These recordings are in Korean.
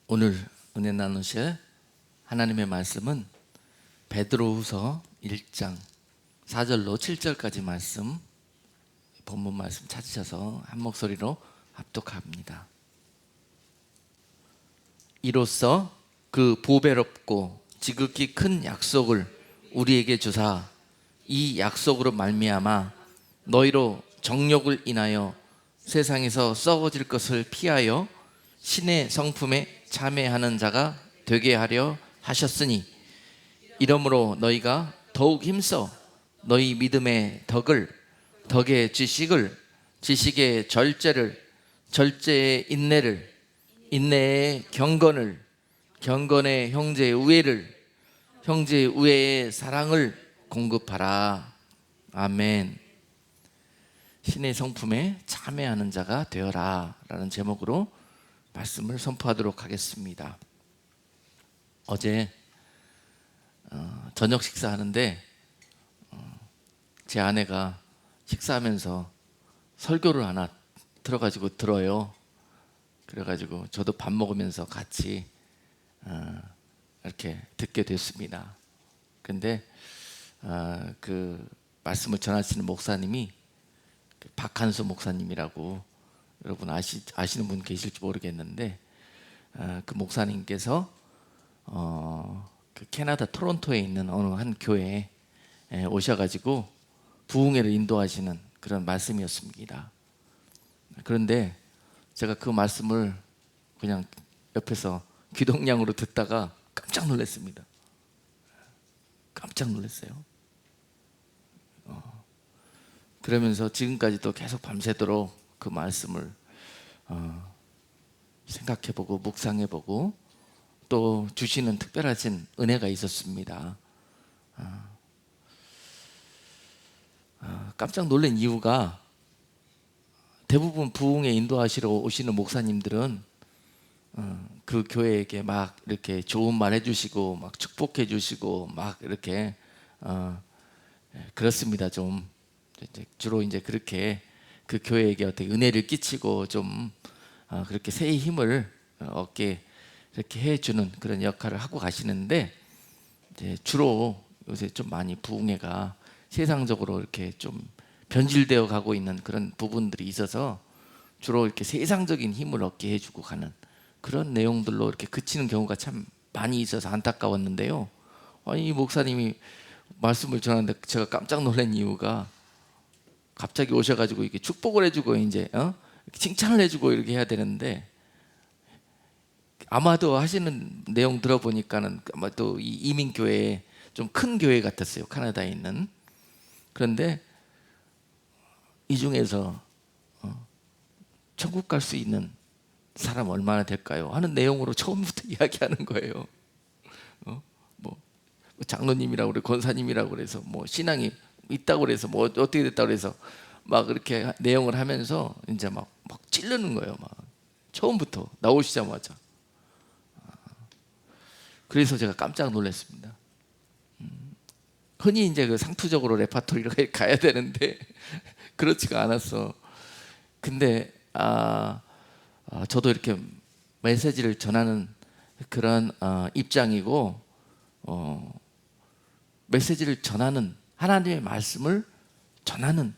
오늘 은혜 나누실 하나님의 말씀은 베드로후서 1장 4절로 7절까지 말씀, 본문 말씀 찾으셔서 한 목소리로 합독합니다. 이로써 그 보배롭고 지극히 큰 약속을 우리에게 주사 이 약속으로 말미암아 너희로 정욕을 인하여 세상에서 썩어질 것을 피하여 신의 성품에 참여하는 자가 되게 하려 하셨으니, 이러므로 너희가 더욱 힘써 너희 믿음의 덕을, 덕의 지식을, 지식의 절제를, 절제의 인내를, 인내의 경건을, 경건의 형제의 우애를, 형제의 우애의 사랑을 공급하라. 아멘. 신의 성품에 참여하는 자가 되어라 라는 제목으로 말씀을 선포하도록 하겠습니다. 어제 저녁 식사하는데 제 아내가 식사하면서 설교를 하나 들어가지고 들어요. 그래가지고 저도 밥 먹으면서 같이 이렇게 듣게 됐습니다. 근데 그 말씀을 전하시는 목사님이 박한수 목사님이라고, 여러분 아시는 분 계실지 모르겠는데, 그 목사님께서 그 캐나다 토론토에 있는 어느 한 교회에 오셔가지고 부흥회를 인도하시는 그런 말씀이었습니다. 그런데 제가 그 말씀을 그냥 옆에서 귀동냥으로 듣다가 깜짝 놀랐습니다. 깜짝 놀랐어요. 그러면서 지금까지도 계속 밤새도록 그 말씀을 생각해보고 묵상해보고 또 주시는 특별하신 은혜가 있었습니다. 깜짝 놀란 이유가, 대부분 부흥에 인도하시러 오시는 목사님들은 그 교회에게 막 이렇게 좋은 말 해주시고 막 축복해 주시고 막 이렇게 그렇습니다. 좀 주로 이제 그렇게 그 교회에게 어떻게 은혜를 끼치고 좀 그렇게 새의 힘을 얻게 이렇게 해주는 그런 역할을 하고 가시는데, 이제 주로 요새 좀 많이 부흥회가 세상적으로 이렇게 좀 변질되어 가고 있는 그런 부분들이 있어서 주로 이렇게 세상적인 힘을 얻게 해주고 가는 그런 내용들로 이렇게 그치는 경우가 참 많이 있어서 안타까웠는데요. 아니, 이 목사님이 말씀을 전하는데 제가 깜짝 놀란 이유가, 갑자기 오셔가지고 이렇게 축복을 해주고 이제 칭찬을 해주고 이렇게 해야 되는데, 아마도 하시는 내용 들어보니까는 아마도 이 이민교회 좀 큰 교회 같았어요, 캐나다에 있는. 그런데 이 중에서 천국 갈 수 있는 사람 얼마나 될까요? 하는 내용으로 처음부터 이야기하는 거예요. 뭐 장로님이라고 그래, 권사님이라고 그래서 뭐 신앙이 있다고 그래서 뭐 어떻게 됐다고 그래서 막 이렇게 내용을 하면서 이제 막 찌르는 거예요. 막 처음부터 나오시자마자. 그래서 제가 깜짝 놀랐습니다. 흔히 이제 그 상투적으로 레파토리로 가야 되는데 그렇지가 않았어. 근데 저도 이렇게 메시지를 전하는 그런 입장이고, 메시지를 전하는, 하나님의 말씀을 전하는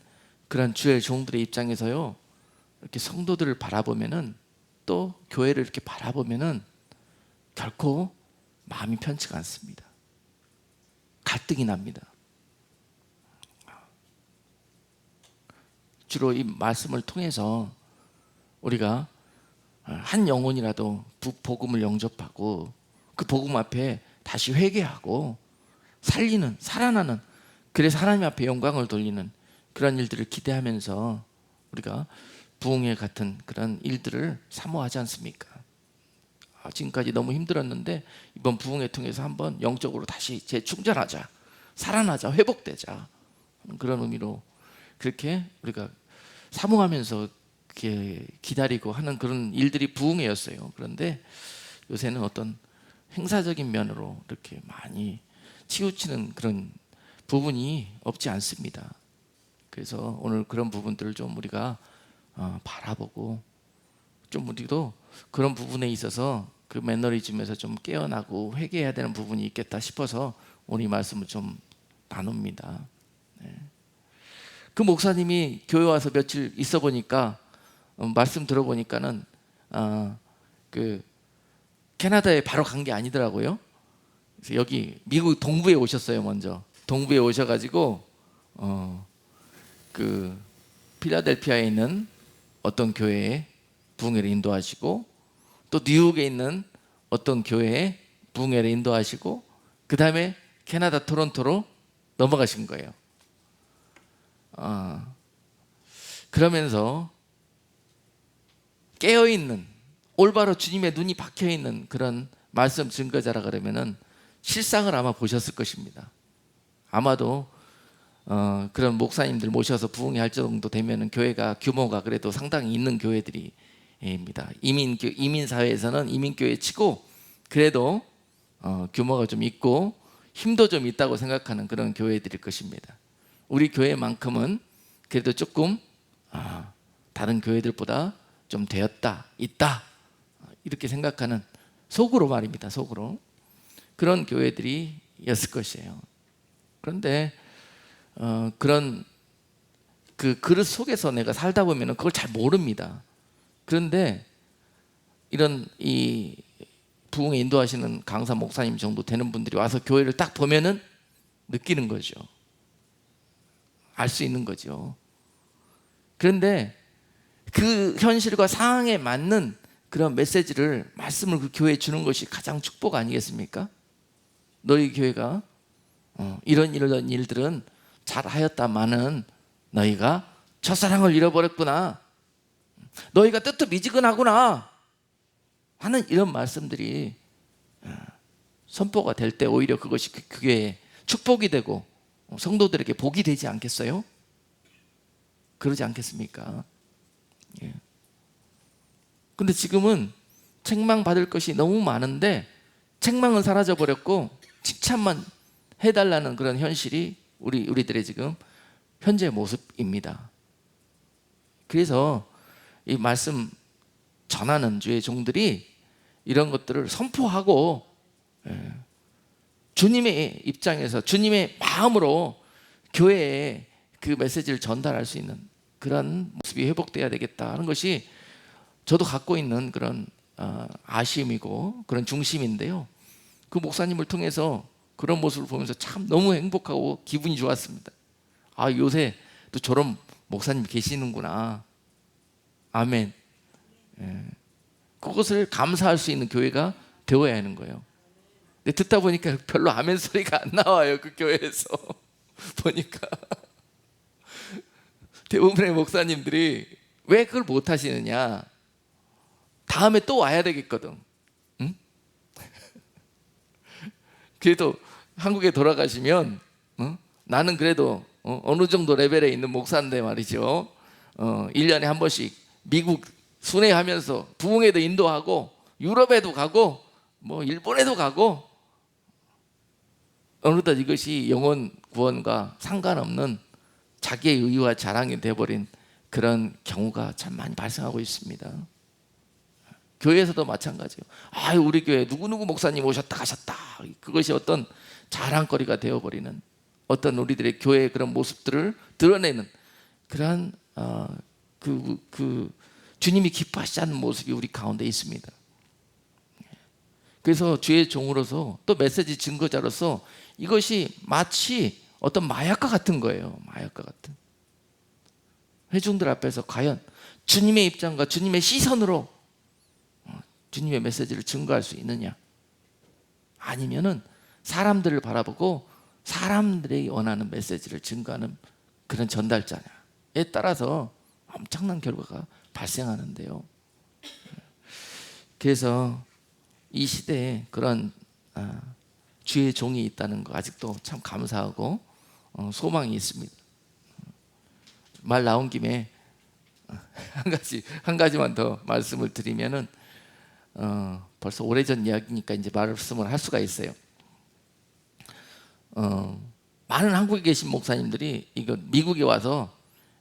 그런 주의 종들의 입장에서요, 이렇게 성도들을 바라보면은, 또 교회를 이렇게 바라보면은 결코 마음이 편치가 않습니다. 갈등이 납니다. 주로 이 말씀을 통해서 우리가 한 영혼이라도 복음을 영접하고 그 복음 앞에 다시 회개하고 살리는, 살아나는, 그래서 하나님 앞에 영광을 돌리는 그런 일들을 기대하면서 우리가 부흥회 같은 그런 일들을 사모하지 않습니까? 지금까지 너무 힘들었는데 이번 부흥회 통해서 한번 영적으로 다시 재충전하자, 살아나자, 회복되자, 그런 의미로 그렇게 우리가 사모하면서 기다리고 하는 그런 일들이 부흥회였어요. 그런데 요새는 어떤 행사적인 면으로 이렇게 많이 치우치는 그런 부분이 없지 않습니다. 그래서 오늘 그런 부분들을 좀 우리가 바라보고, 좀 우리도 그런 부분에 있어서 그 매너리즘에서 좀 깨어나고 회개해야 되는 부분이 있겠다 싶어서 오늘 이 말씀을 좀 나눕니다. 그 목사님이 교회 와서 며칠 있어 보니까 말씀 들어보니까는 그 캐나다에 바로 간 게 아니더라고요. 그래서 여기 미국 동부에 오셨어요. 먼저 동부에 오셔가지고 그 필라델피아에 있는 어떤 교회에 부흥회를 인도하시고 또 뉴욕에 있는 어떤 교회에 부흥회를 인도하시고 그 다음에 캐나다 토론토로 넘어가신 거예요. 그러면서 깨어있는 올바로 주님의 눈이 박혀있는 그런 말씀 증거자라 그러면은 실상을 아마 보셨을 것입니다. 아마도 그런 목사님들 모셔서 부흥회 할 정도 되면은 교회가 규모가 그래도 상당히 있는 교회들입니다. 이민 사회에서는 이민교회 치고 그래도 규모가 좀 있고 힘도 좀 있다고 생각하는 그런 교회들일 것입니다. 우리 교회만큼은 그래도 조금 다른 교회들보다 좀 되었다, 있다 이렇게 생각하는 속으로 말입니다. 속으로 그런 교회들이었을 것이에요. 그런데 그런 그 그릇 속에서 내가 살다 보면 그걸 잘 모릅니다. 그런데 이런 이 부흥에 인도하시는 강사 목사님 정도 되는 분들이 와서 교회를 딱 보면은 느끼는 거죠. 알 수 있는 거죠. 그런데 그 현실과 상황에 맞는 그런 메시지를 말씀을 그 교회에 주는 것이 가장 축복 아니겠습니까? 너희 교회가 이런 일들은 잘하였다마는 너희가 첫사랑을 잃어버렸구나, 너희가 뜨뜻미지근하구나 하는 이런 말씀들이 선포가 될 때 오히려 그것이 그 교회에 축복이 되고 성도들에게 복이 되지 않겠어요? 그러지 않겠습니까? 예. 근데 지금은 책망받을 것이 너무 많은데 책망은 사라져버렸고 칭찬만 해달라는 그런 현실이 우리들의 지금 현재 모습입니다. 그래서 이 말씀 전하는 주의 종들이 이런 것들을 선포하고 주님의 입장에서 주님의 마음으로 교회에 그 메시지를 전달할 수 있는 그런 모습이 회복돼야 되겠다 하는 것이 저도 갖고 있는 그런 아쉬움이고 그런 중심인데요. 그 목사님을 통해서 그런 모습을 보면서 참 너무 행복하고 기분이 좋았습니다. 요새 또 저런 목사님 계시는구나. 아멘. 그것을 감사할 수 있는 교회가 되어야 하는 거예요. 근데 듣다 보니까 별로 아멘 소리가 안 나와요. 그 교회에서 보니까 대부분의 목사님들이 왜 그걸 못 하시느냐, 다음에 또 와야 되겠거든. 응? 그래도 한국에 돌아가시면 나는 그래도 어느 정도 레벨에 있는 목사인데 말이죠. 1년에 한 번씩 미국 순회하면서 부흥회도 인도하고 유럽에도 가고 뭐 일본에도 가고 어느덧 이것이 영혼 구원과 상관없는 자기의 의와 자랑이 되어버린 그런 경우가 참 많이 발생하고 있습니다. 교회에서도 마찬가지예요. 우리 교회 누구누구 목사님 오셨다 가셨다. 그것이 어떤 자랑거리가 되어버리는 어떤 우리들의 교회의 그런 모습들을 드러내는 그러한 그 주님이 기뻐하시지 않는 모습이 우리 가운데 있습니다. 그래서 주의 종으로서 또 메시지 증거자로서 이것이 마치 어떤 마약과 같은 거예요. 마약과 같은. 회중들 앞에서 과연 주님의 입장과 주님의 시선으로 주님의 메시지를 증거할 수 있느냐, 아니면은 사람들을 바라보고 사람들이 원하는 메시지를 증거하는 그런 전달자냐에 따라서 엄청난 결과가 발생하는데요. 그래서 이 시대에 그런 주의 종이 있다는 거 아직도 참 감사하고 소망이 있습니다. 말 나온 김에 한 가지만 더 말씀을 드리면은 벌써 오래전 이야기니까 이제 말씀을 할 수가 있어요. 많은 한국에 계신 목사님들이 이거 미국에 와서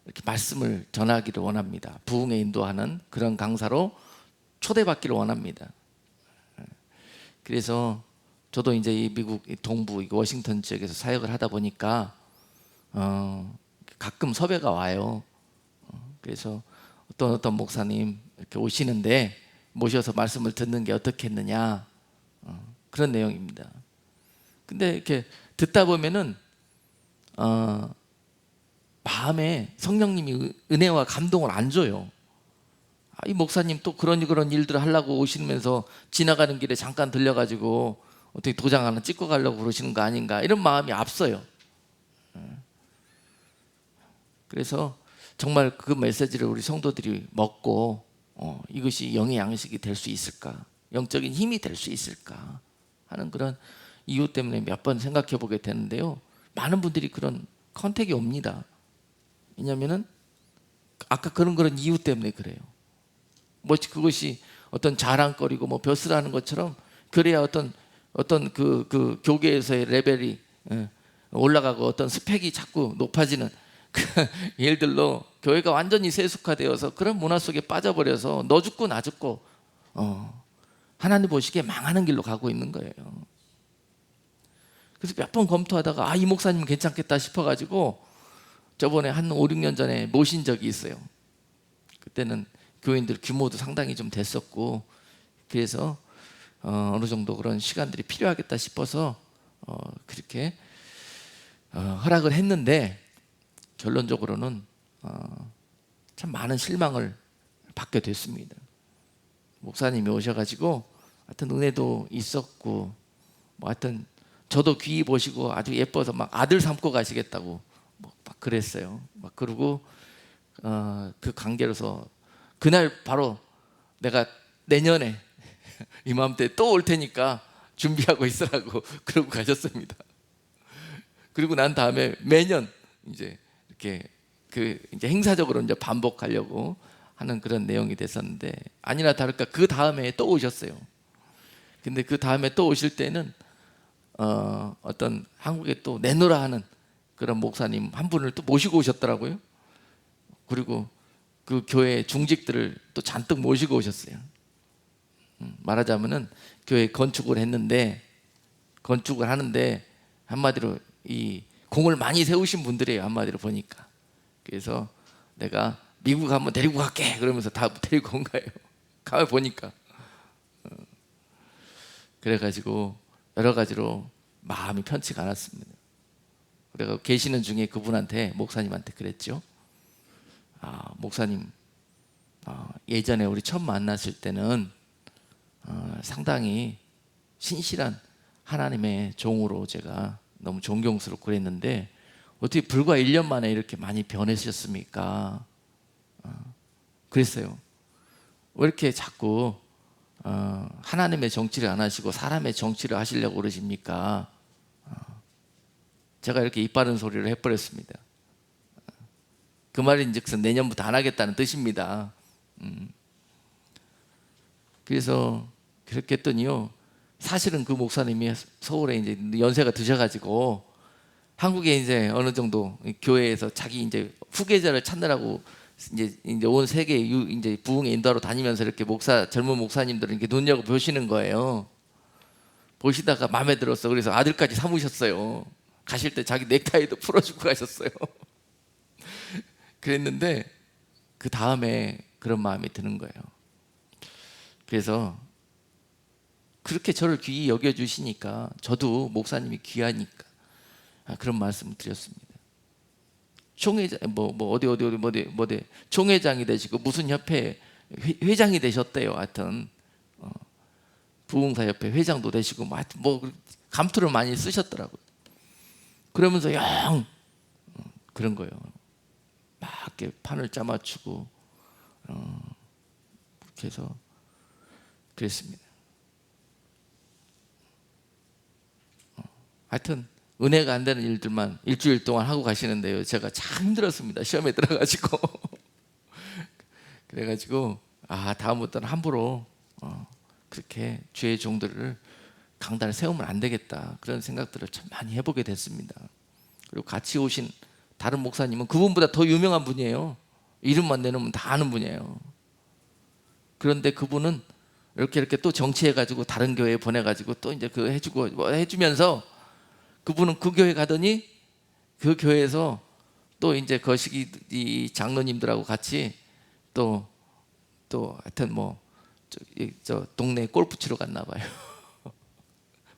이렇게 말씀을 전하기를 원합니다. 부흥에 인도하는 그런 강사로 초대받기를 원합니다. 그래서 저도 이제 이 미국 동부 이 워싱턴 지역에서 사역을 하다 보니까 가끔 섭외가 와요. 그래서 어떤 목사님 이렇게 오시는데 모셔서 말씀을 듣는 게 어떻겠느냐, 그런 내용입니다. 근데 이렇게 듣다 보면은 마음에 성령님이 은혜와 감동을 안 줘요. 이 목사님 또 그런 일들을 하려고 오시면서 지나가는 길에 잠깐 들려가지고 어떻게 도장 하나 찍고 가려고 그러시는 거 아닌가, 이런 마음이 앞서요. 그래서 정말 그 메시지를 우리 성도들이 먹고 이것이 영의 양식이 될 수 있을까, 영적인 힘이 될 수 있을까 하는 그런 이유 때문에 몇 번 생각해 보게 되는데요. 많은 분들이 그런 컨택이 옵니다. 왜냐하면은 아까 그런 이유 때문에 그래요. 뭐 그것이 어떤 자랑거리고 뭐 벼슬하는 것처럼, 그래야 어떤 그 교계에서의 레벨이 올라가고 어떤 스펙이 자꾸 높아지는 그 일들로 교회가 완전히 세속화되어서 그런 문화 속에 빠져버려서 너 죽고 나 죽고 하나님 보시기에 망하는 길로 가고 있는 거예요. 그래서 몇 번 검토하다가 이 목사님 괜찮겠다 싶어가지고 저번에 한 5, 6년 전에 모신 적이 있어요. 그때는 교인들 규모도 상당히 좀 됐었고, 그래서 어느 정도 그런 시간들이 필요하겠다 싶어서 그렇게 허락을 했는데, 결론적으로는 참 많은 실망을 받게 됐습니다. 목사님이 오셔가지고 하여튼 은혜도 있었고, 뭐 하여튼 저도 귀히 보시고 아주 예뻐서 막 아들 삼고 가시겠다고 막 그랬어요. 막 그러고 그 관계로서 그날 바로 내가 내년에 이맘때 또 올 테니까 준비하고 있으라고 그러고 가셨습니다. 그리고 난 다음에 매년 이제 이렇게 이제 행사적으로 이제 반복하려고 하는 그런 내용이 됐었는데, 아니나 다를까 그 다음에 또 오셨어요. 근데 그 다음에 또 오실 때는 어떤 한국에 또 내노라 하는 그런 목사님 한 분을 또 모시고 오셨더라고요. 그리고 그 교회 중직들을 또 잔뜩 모시고 오셨어요. 말하자면은 교회 건축을 하는데 한마디로 이 공을 많이 세우신 분들이에요, 한마디로 보니까. 그래서 내가 미국 한번 데리고 갈게 그러면서 다 데리고 온 거예요. 가만 보니까. 그래가지고 여러 가지로 마음이 편치가 않았습니다. 그래서 계시는 중에 그분한테, 목사님한테 그랬죠. 목사님, 예전에 우리 처음 만났을 때는 상당히 신실한 하나님의 종으로 제가 너무 존경스럽고 그랬는데 어떻게 불과 1년 만에 이렇게 많이 변해셨습니까? 그랬어요. 왜 이렇게 자꾸 하나님의 정치를 안 하시고 사람의 정치를 하시려고 그러십니까? 제가 이렇게 입 바른 소리를 해버렸습니다. 그 말인즉슨 내년부터 안 하겠다는 뜻입니다. 그래서 그렇게 했더니요, 사실은 그 목사님이 서울에 이제 연세가 드셔가지고 한국에 이제 어느 정도 교회에서 자기 이제 후계자를 찾느라고 이제 온 세계 이제 부흥의 인도하러 다니면서 이렇게 젊은 목사님들은 이렇게 눈여겨 보시는 거예요. 보시다가 마음에 들었어. 그래서 아들까지 삼으셨어요. 가실 때 자기 넥타이도 풀어주고 가셨어요. 그랬는데 그 다음에 그런 마음이 드는 거예요. 그래서 그렇게 저를 귀히 여겨주시니까 저도 목사님이 귀하니까 그런 말씀을 드렸습니다. 총회장 어디 총회장이 되시고 무슨 협회 회장이 되셨대요. 하여튼 부흥사협회 회장도 되시고 하여튼 감투를 많이 쓰셨더라고요. 그러면서 그런 거예요. 막 이렇게 판을 짜맞추고 그렇게 해서 그랬습니다. 하여튼 은혜가 안 되는 일들만 일주일 동안 하고 가시는데요, 제가 참 힘들었습니다. 시험에 들어가지고 그래가지고 다음부터는 함부로 그렇게 주의 종들을 강단을 세우면 안 되겠다, 그런 생각들을 참 많이 해보게 됐습니다. 그리고 같이 오신 다른 목사님은 그분보다 더 유명한 분이에요. 이름만 내놓으면 다 아는 분이에요. 그런데 그분은 이렇게 또 정치해가지고 다른 교회에 보내가지고 또 이제 그 해주고 뭐 해주면서 그분은 그 교회 가더니 그 교회에서 또 이제 거시기 이 장로님들하고 같이 또 하여튼 뭐 저 동네 골프 치러 갔나 봐요.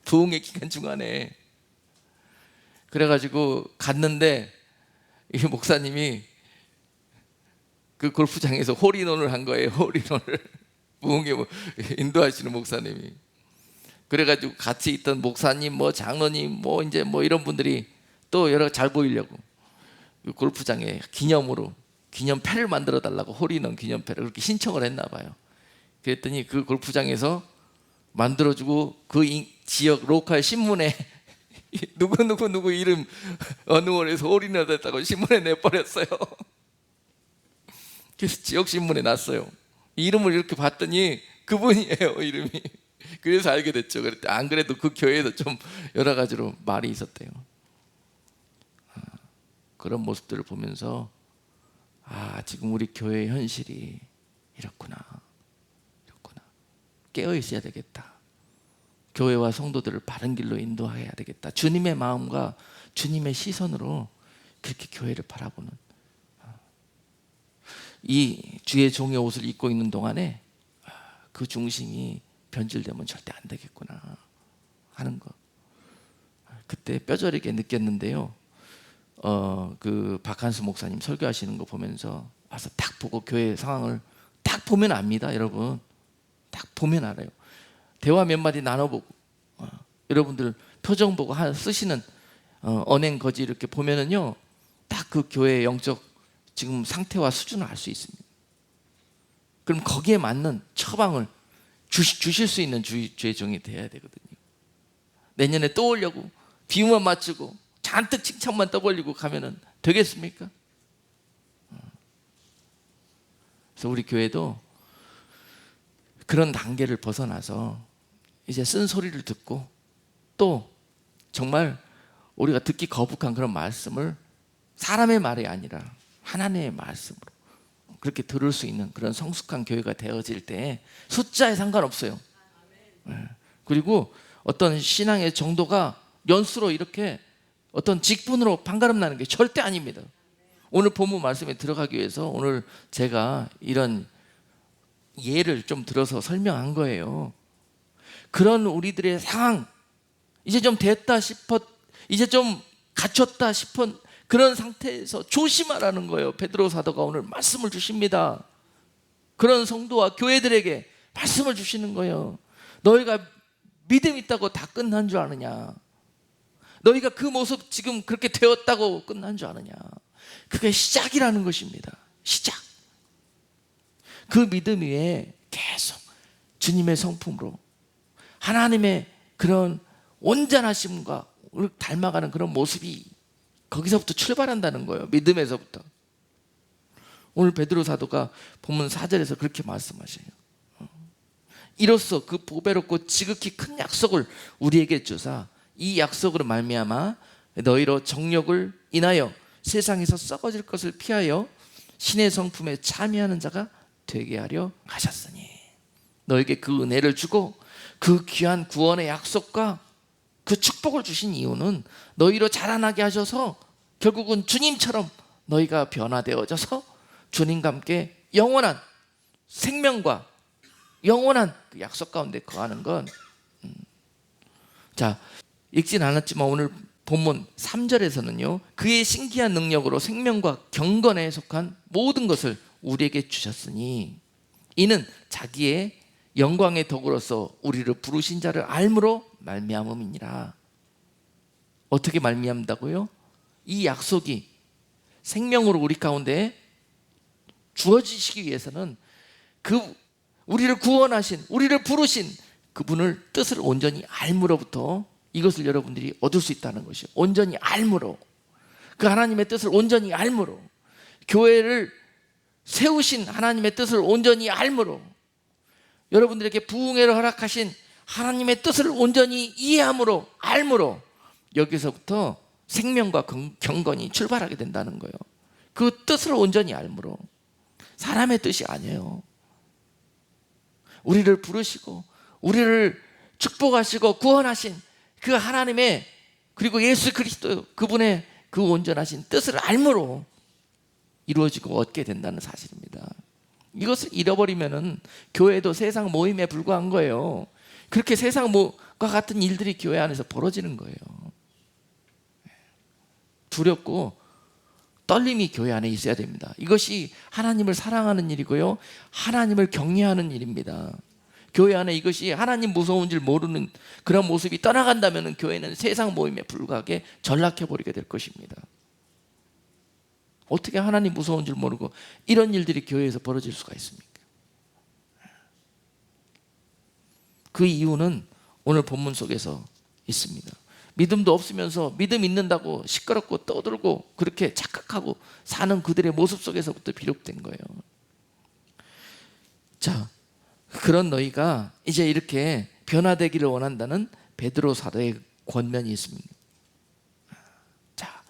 부흥의 기간 중간에. 그래가지고 갔는데 이 목사님이 그 골프장에서 홀인원을 한 거예요. 홀인원을. 부흥에 뭐 인도하시는 목사님이. 그래가지고 같이 있던 목사님, 뭐 장로님, 뭐 이제 뭐 이런 분들이 또 여러 잘 보이려고 그 골프장에 기념으로 기념패를 만들어 달라고 홀인원 기념패를 그렇게 신청을 했나 봐요. 그랬더니 그 골프장에서 만들어주고 그 지역 로컬 신문에 누구 이름 어느 월에서 홀인원 됐다고 신문에 내버렸어요. 그래서 지역 신문에 났어요. 이름을 이렇게 봤더니 그분이에요, 이름이. 그래서 알게 됐죠. 그랬더니 안 그래도 그 교회에서 좀 여러 가지로 말이 있었대요. 그런 모습들을 보면서 지금 우리 교회의 현실이 이렇구나. 깨어 있어야 되겠다. 교회와 성도들을 바른 길로 인도해야 되겠다. 주님의 마음과 주님의 시선으로 그렇게 교회를 바라보는, 이 주의 종의 옷을 입고 있는 동안에 그 중심이 변질되면 절대 안 되겠구나 하는 것, 그때 뼈저리게 느꼈는데요. 그 박한수 목사님 설교하시는 거 보면서 와서 딱 보고 교회 상황을 딱 보면 압니다. 여러분 딱 보면 알아요. 대화 몇 마디 나눠보고 여러분들 표정 보고 쓰시는 언행 거지 이렇게 보면은요, 딱 그 교회의 영적 지금 상태와 수준을 알 수 있습니다. 그럼 거기에 맞는 처방을 주실 수 있는 주의 종이 돼야 되거든요. 내년에 또 오려고 비유만 맞추고 잔뜩 칭찬만 떠벌리고 가면은 되겠습니까? 그래서 우리 교회도 그런 단계를 벗어나서 이제 쓴소리를 듣고 또 정말 우리가 듣기 거북한 그런 말씀을 사람의 말이 아니라 하나님의 말씀으로 그렇게 들을 수 있는 그런 성숙한 교회가 되어질 때 숫자에 상관없어요. 그리고 어떤 신앙의 정도가 연수로 이렇게 어떤 직분으로 판가름 나는 게 절대 아닙니다. 오늘 본문 말씀에 들어가기 위해서 오늘 제가 이런 예를 좀 들어서 설명한 거예요. 그런 우리들의 상황, 이제 좀 됐다 싶어, 이제 좀 갖췄다 싶은 그런 상태에서 조심하라는 거예요. 베드로 사도가 오늘 말씀을 주십니다. 그런 성도와 교회들에게 말씀을 주시는 거예요. 너희가 믿음 있다고 다 끝난 줄 아느냐? 너희가 그 모습 지금 그렇게 되었다고 끝난 줄 아느냐? 그게 시작이라는 것입니다. 시작. 그 믿음 위에 계속 주님의 성품으로 하나님의 그런 온전하심과 닮아가는 그런 모습이 거기서부터 출발한다는 거예요. 믿음에서부터. 오늘 베드로 사도가 본문 4절에서 그렇게 말씀하셔요. 이로써 그 보배롭고 지극히 큰 약속을 우리에게 주사 이 약속으로 말미암아 너희로 정욕을 인하여 세상에서 썩어질 것을 피하여 신의 성품에 참여하는 자가 되게 하려 하셨으니, 너에게 그 은혜를 주고 그 귀한 구원의 약속과 그 축복을 주신 이유는 너희로 자라나게 하셔서 결국은 주님처럼 너희가 변화되어져서 주님과 함께 영원한 생명과 영원한 그 약속 가운데 거하는 건, 자, 읽진 않았지만 오늘 본문 3절에서는요 그의 신기한 능력으로 생명과 경건에 속한 모든 것을 우리에게 주셨으니 이는 자기의 영광의 덕으로서 우리를 부르신 자를 알므로 말미암음이니라. 어떻게 말미암다고요? 이 약속이 생명으로 우리 가운데 주어지시기 위해서는 그 우리를 구원하신, 우리를 부르신 그분을 뜻을 온전히 알므로부터 이것을 여러분들이 얻을 수 있다는 것이요. 온전히 알므로, 그 하나님의 뜻을 온전히 알므로, 교회를 세우신 하나님의 뜻을 온전히 알므로, 여러분들에게 부흥회를 허락하신 하나님의 뜻을 온전히 이해함으로, 알므로 여기서부터 생명과 경건이 출발하게 된다는 거예요. 그 뜻을 온전히 알므로. 사람의 뜻이 아니에요. 우리를 부르시고 우리를 축복하시고 구원하신 그 하나님의, 그리고 예수 그리스도 그분의 그 온전하신 뜻을 알므로 이루어지고 얻게 된다는 사실입니다. 이것을 잃어버리면은 교회도 세상 모임에 불과한 거예요. 그렇게 세상과 같은 일들이 교회 안에서 벌어지는 거예요. 두렵고 떨림이 교회 안에 있어야 됩니다. 이것이 하나님을 사랑하는 일이고요, 하나님을 경외하는 일입니다. 교회 안에 이것이 하나님 무서운 줄 모르는 그런 모습이 떠나간다면 교회는 세상 모임에 불과하게 전락해버리게 될 것입니다. 어떻게 하나님 무서운 줄 모르고 이런 일들이 교회에서 벌어질 수가 있습니까? 그 이유는 오늘 본문 속에서 있습니다. 믿음도 없으면서 믿음 있는다고 시끄럽고 떠들고 그렇게 착각하고 사는 그들의 모습 속에서부터 비롯된 거예요. 자, 그런 너희가 이제 이렇게 변화되기를 원한다는 베드로 사도의 권면이 있습니다. 자,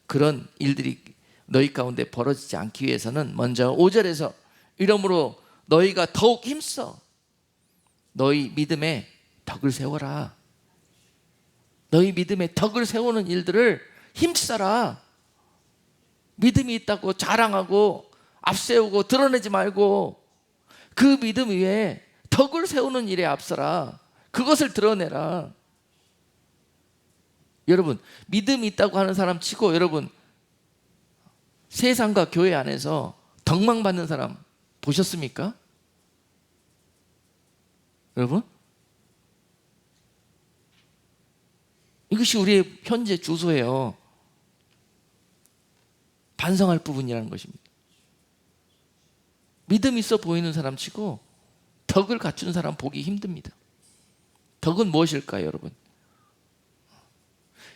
그런 일들이 너희 가운데 벌어지지 않기 위해서는 먼저 5절에서 이러므로 너희가 더욱 힘써 너희 믿음에 덕을 세워라. 너희 믿음에 덕을 세우는 일들을 힘써라. 믿음이 있다고 자랑하고 앞세우고 드러내지 말고 그 믿음 위에 덕을 세우는 일에 앞서라. 그것을 드러내라. 여러분, 믿음이 있다고 하는 사람 치고 여러분 세상과 교회 안에서 덕망 받는 사람 보셨습니까? 여러분? 이것이 우리의 현재 주소예요. 반성할 부분이라는 것입니다. 믿음 있어 보이는 사람 치고 덕을 갖춘 사람 보기 힘듭니다. 덕은 무엇일까요, 여러분?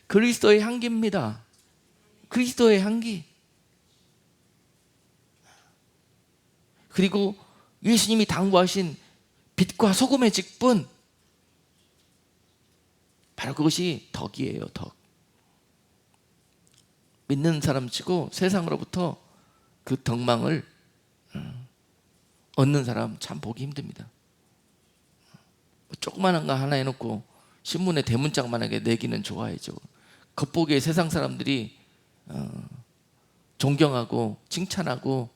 그리스도의 향기입니다. 그리스도의 향기. 그리고 예수님이 당부하신 빛과 소금의 직분, 바로 그것이 덕이에요. 덕. 믿는 사람 치고 세상으로부터 그 덕망을 얻는 사람 참 보기 힘듭니다. 조그마한 거 하나 해놓고 신문에 대문짝만하게 내기는 좋아해죠. 겉보기에 세상 사람들이 존경하고 칭찬하고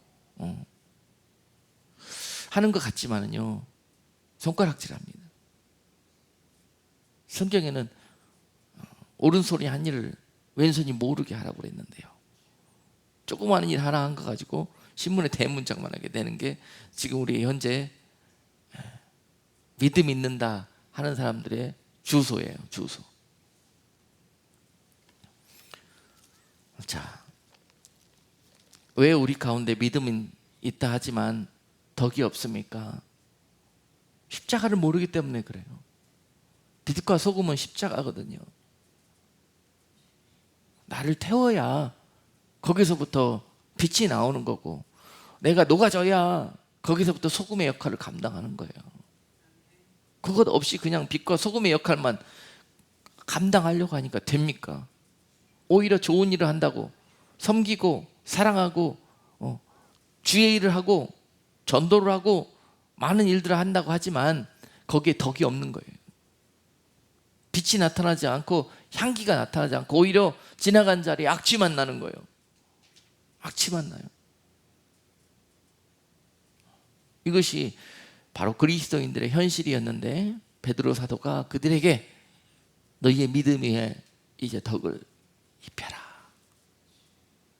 하는 것 같지만은요, 손가락질합니다. 성경에는 오른손이 한 일을 왼손이 모르게 하라고 그랬는데요, 조그마한 일 하나 한 거 가지고 신문에 대문짝만하게 내는 게 지금 우리 현재 믿음 있는다 하는 사람들의 주소예요. 주소. 자, 왜 우리 가운데 믿음이 있다 하지만 덕이 없습니까? 십자가를 모르기 때문에 그래요. 빛과 소금은 십자가거든요. 나를 태워야 거기서부터 빛이 나오는 거고, 내가 녹아져야 거기서부터 소금의 역할을 감당하는 거예요. 그것 없이 그냥 빛과 소금의 역할만 감당하려고 하니까 됩니까? 오히려 좋은 일을 한다고 섬기고 사랑하고 주의 일을 하고 전도를 하고 많은 일들을 한다고 하지만 거기에 덕이 없는 거예요. 빛이 나타나지 않고 향기가 나타나지 않고 오히려 지나간 자리에 악취만 나는 거예요. 악취만 나요. 이것이 바로 그리스도인들의 현실이었는데 베드로 사도가 그들에게 너희의 믿음 위에 이제 덕을 입혀라.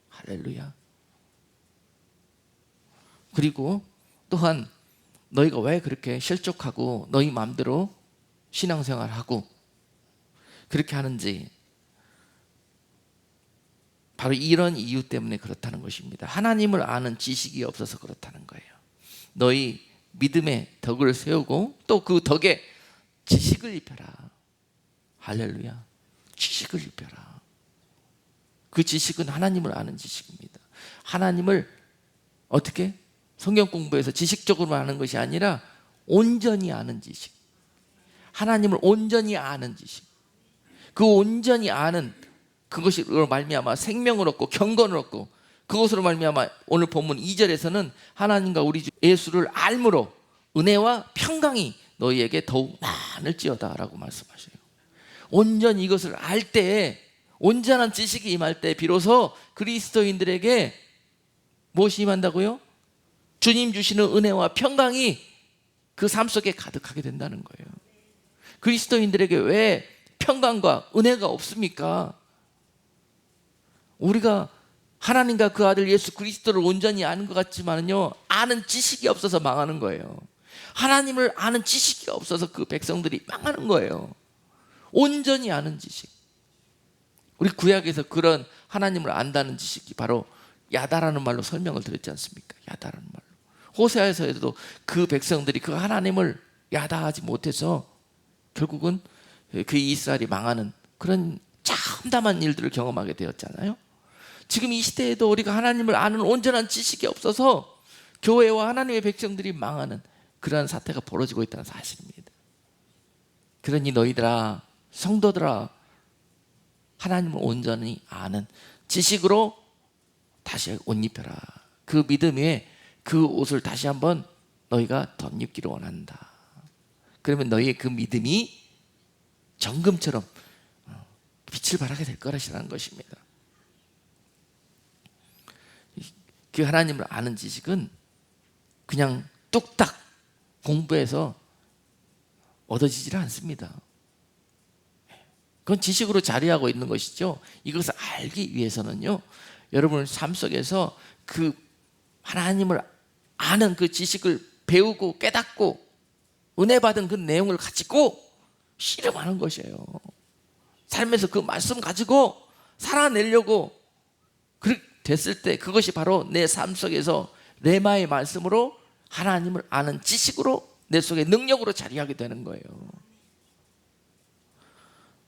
할렐루야. 그리고 또한 너희가 왜 그렇게 실족하고 너희 마음대로 신앙생활하고 그렇게 하는지, 바로 이런 이유 때문에 그렇다는 것입니다. 하나님을 아는 지식이 없어서 그렇다는 거예요. 너희 믿음에 덕을 세우고 또 그 덕에 지식을 입혀라. 할렐루야. 지식을 입혀라. 그 지식은 하나님을 아는 지식입니다. 하나님을 어떻게? 성경 공부에서 지식적으로 아는 것이 아니라 온전히 아는 지식. 하나님을 온전히 아는 지식. 그 온전히 아는 그것으로 말미암아 생명을 얻고 경건을 얻고, 그것으로 말미암아 오늘 본문 2절에서는 하나님과 우리 주 예수를 알므로 은혜와 평강이 너희에게 더욱 많을지어다라고 말씀하셔요. 온전히 이것을 알 때, 온전한 지식이 임할 때 비로소 그리스도인들에게 무엇이 임한다고요? 주님 주시는 은혜와 평강이 그 삶 속에 가득하게 된다는 거예요. 그리스도인들에게 왜 평강과 은혜가 없습니까? 우리가 하나님과 그 아들 예수 그리스도를 온전히 아는 것 같지만요, 아는 지식이 없어서 망하는 거예요. 하나님을 아는 지식이 없어서 그 백성들이 망하는 거예요. 온전히 아는 지식. 우리 구약에서 그런 하나님을 안다는 지식이 바로 야다라는 말로 설명을 드렸지 않습니까? 야다라는 말로. 호세아에서도 그 백성들이 그 하나님을 야다하지 못해서 결국은 그 이스라엘이 망하는 그런 참담한 일들을 경험하게 되었잖아요. 지금 이 시대에도 우리가 하나님을 아는 온전한 지식이 없어서 교회와 하나님의 백성들이 망하는 그러한 사태가 벌어지고 있다는 사실입니다. 그러니 너희들아, 성도들아, 하나님을 온전히 아는 지식으로 다시 옷 입혀라. 그 믿음 위에 그 옷을 다시 한번 너희가 덧입기를 원한다. 그러면 너희의 그 믿음이 정금처럼 빛을 발하게 될 거라시라는 것입니다. 그 하나님을 아는 지식은 그냥 뚝딱 공부해서 얻어지질 않습니다. 그건 지식으로 자리하고 있는 것이죠. 이것을 알기 위해서는요, 여러분 삶 속에서 그 하나님을 아는 그 지식을 배우고 깨닫고 은혜 받은 그 내용을 가지고 실험하는 것이에요. 삶에서 그 말씀 가지고 살아내려고 그렇게 됐을 때 그것이 바로 내 삶 속에서 레마의 말씀으로 하나님을 아는 지식으로 내 속에 능력으로 자리하게 되는 거예요.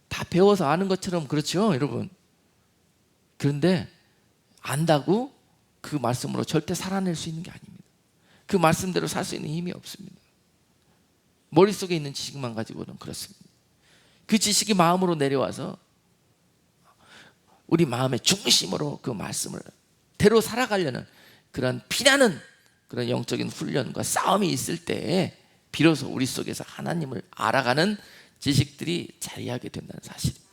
다 배워서 아는 것처럼 그렇죠, 여러분. 그런데 안다고 그 말씀으로 절대 살아낼 수 있는 게 아닙니다. 그 말씀대로 살 수 있는 힘이 없습니다. 머릿속에 있는 지식만 가지고는 그렇습니다. 그 지식이 마음으로 내려와서 우리 마음의 중심으로 그 말씀을 대로 살아가려는 그런 피나는 그런 영적인 훈련과 싸움이 있을 때 비로소 우리 속에서 하나님을 알아가는 지식들이 자리하게 된다는 사실입니다.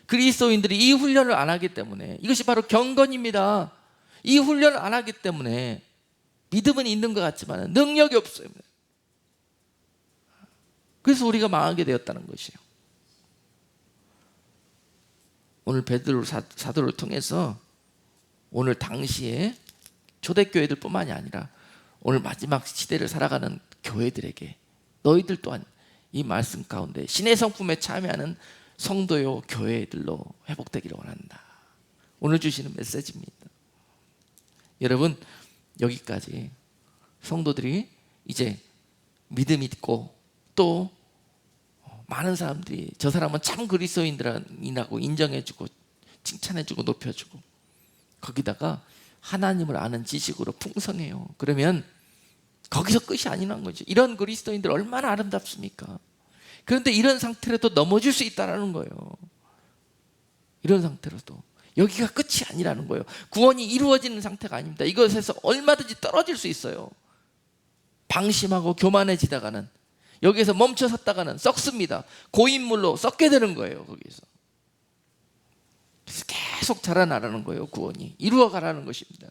그리스도인들이 이 훈련을 안 하기 때문에, 이것이 바로 경건입니다. 이 훈련을 안 하기 때문에 믿음은 있는 것 같지만 능력이 없어요. 그래서 우리가 망하게 되었다는 것이에요. 오늘 베드로 사도를 통해서 오늘 당시에 초대교회들 뿐만이 아니라 오늘 마지막 시대를 살아가는 교회들에게 너희들 또한 이 말씀 가운데 신의 성품에 참여하는 성도요 교회들로 회복되기를 원한다. 오늘 주시는 메시지입니다. 여러분, 여기까지 성도들이 이제 믿음 있고 또 많은 사람들이 저 사람은 참 그리스도인이라고 인정해주고 칭찬해주고 높여주고, 거기다가 하나님을 아는 지식으로 풍성해요. 그러면 거기서 끝이 아니란 거죠. 이런 그리스도인들 얼마나 아름답습니까? 그런데 이런 상태로도 넘어질 수 있다는 거예요. 이런 상태로도 여기가 끝이 아니라는 거예요. 구원이 이루어지는 상태가 아닙니다. 이것에서 얼마든지 떨어질 수 있어요. 방심하고 교만해지다가는, 여기에서 멈춰 섰다가는 썩습니다. 고인물로 썩게 되는 거예요. 거기서 계속 자라나라는 거예요. 구원이 이루어가라는 것입니다.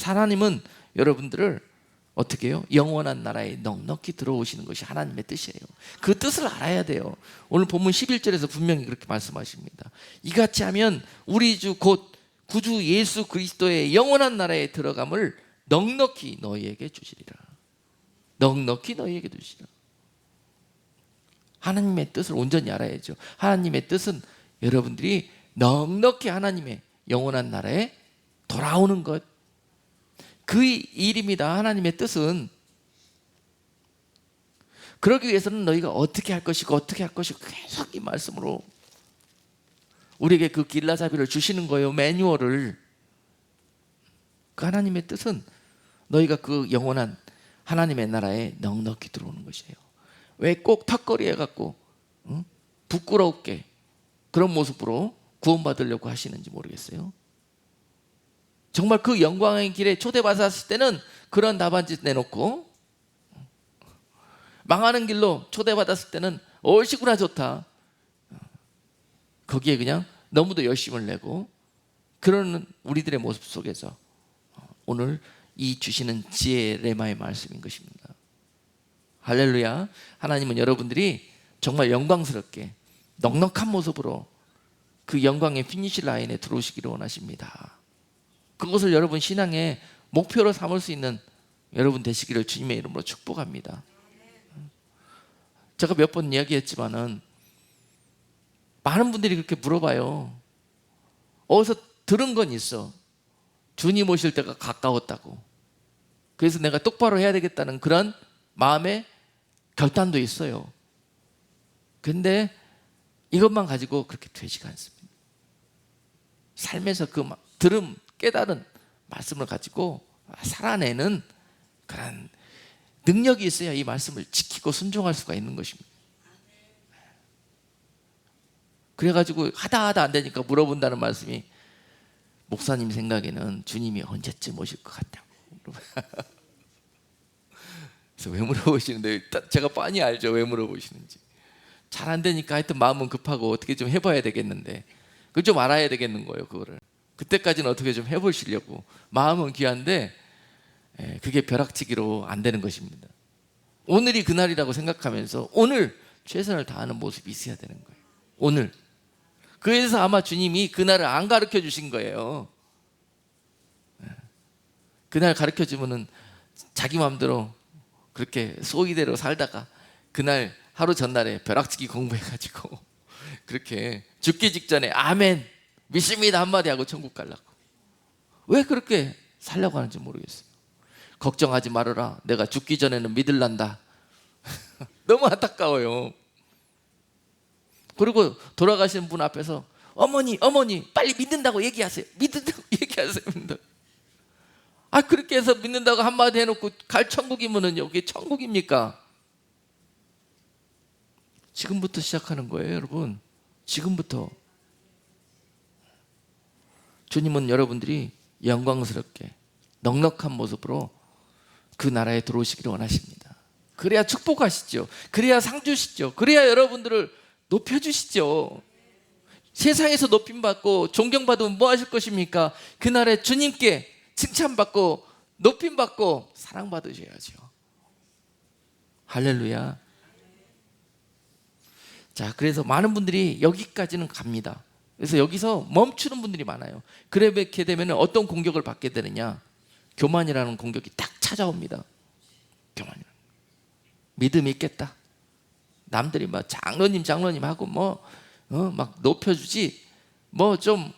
하나님은 여러분들을 어떻게 해요? 영원한 나라에 넉넉히 들어오시는 것이 하나님의 뜻이에요. 그 뜻을 알아야 돼요. 오늘 본문 11절에서 분명히 그렇게 말씀하십니다. 이같이 하면 우리 주 곧 구주 예수 그리스도의 영원한 나라에 들어감을 넉넉히 너희에게 주시리라. 넉넉히 너희에게 주시리라. 하나님의 뜻을 온전히 알아야죠. 하나님의 뜻은 여러분들이 넉넉히 하나님의 영원한 나라에 돌아오는 것, 그 일입니다. 하나님의 뜻은. 그러기 위해서는 너희가 어떻게 할 것이고 어떻게 할 것이고 계속 이 말씀으로 우리에게 그 길라잡이를 주시는 거예요. 매뉴얼을. 그 하나님의 뜻은 너희가 그 영원한 하나님의 나라에 넉넉히 들어오는 것이에요. 왜 꼭 턱걸이 해갖고 부끄럽게 그런 모습으로 구원받으려고 하시는지 모르겠어요. 정말 그 영광의 길에 초대받았을 때는 그런 답안지 내놓고 망하는 길로 초대받았을 때는 얼씨구나 좋다. 거기에 그냥 너무도 열심을 내고 그러는 우리들의 모습 속에서 오늘 이 주시는 지혜의 레마의 말씀인 것입니다. 할렐루야. 하나님은 여러분들이 정말 영광스럽게 넉넉한 모습으로 그 영광의 피니시 라인에 들어오시기를 원하십니다. 그것을 여러분 신앙의 목표로 삼을 수 있는 여러분 되시기를 주님의 이름으로 축복합니다. 제가 몇 번 이야기했지만은 많은 분들이 그렇게 물어봐요. 어디서 들은 건 있어. 주님 오실 때가 가까웠다고. 그래서 내가 똑바로 해야 되겠다는 그런 마음의 결단도 있어요. 근데 이것만 가지고 그렇게 되지가 않습니다. 삶에서 그 들음, 깨달은 말씀을 가지고 살아내는 그런 능력이 있어야 이 말씀을 지키고 순종할 수가 있는 것입니다. 그래가지고 하다 안 되니까 물어본다는 말씀이 목사님 생각에는 주님이 언제쯤 오실 것 같다고. 그래서 왜 물어보시는데 제가 뻔히 알죠. 왜 물어보시는지. 잘 안 되니까 하여튼 마음은 급하고 어떻게 좀 해봐야 되겠는데 그걸 좀 알아야 되겠는 거예요. 그거를 그때까지는 어떻게 좀 해보시려고. 마음은 귀한데 그게 벼락치기로 안 되는 것입니다. 오늘이 그날이라고 생각하면서 오늘 최선을 다하는 모습이 있어야 되는 거예요. 오늘. 그래서 아마 주님이 그날을 안 가르쳐 주신 거예요. 그날 가르쳐 주면은 자기 마음대로 그렇게 소위대로 살다가 그날 하루 전날에 벼락치기 공부해가지고 그렇게 죽기 직전에 아멘 믿습니다 한마디 하고 천국 가려고. 왜 그렇게 살려고 하는지 모르겠어요. 걱정하지 말아라. 내가 죽기 전에는 믿을란다. 너무 안타까워요. 그리고 돌아가시는 분 앞에서 어머니 빨리 믿는다고 얘기하세요. 믿는다고 얘기하세요. 그렇게 해서 믿는다고 한마디 해놓고 갈 천국이면은 여기 천국입니까? 지금부터 시작하는 거예요, 여러분. 지금부터. 주님은 여러분들이 영광스럽게 넉넉한 모습으로 그 나라에 들어오시기를 원하십니다. 그래야 축복하시죠. 그래야 상 주시죠. 그래야 여러분들을 높여주시죠. 세상에서 높임받고 존경받으면 뭐 하실 것입니까? 그날에 주님께 칭찬받고 높임받고 사랑받으셔야죠. 할렐루야. 자, 그래서 많은 분들이 여기까지는 갑니다. 그래서 여기서 멈추는 분들이 많아요. 그렇게 되면 어떤 공격을 받게 되느냐? 교만이라는 공격이 딱 찾아옵니다. 교만이라는. 믿음이 있겠다. 남들이 막 장로님 하고 막 높여주지. 좀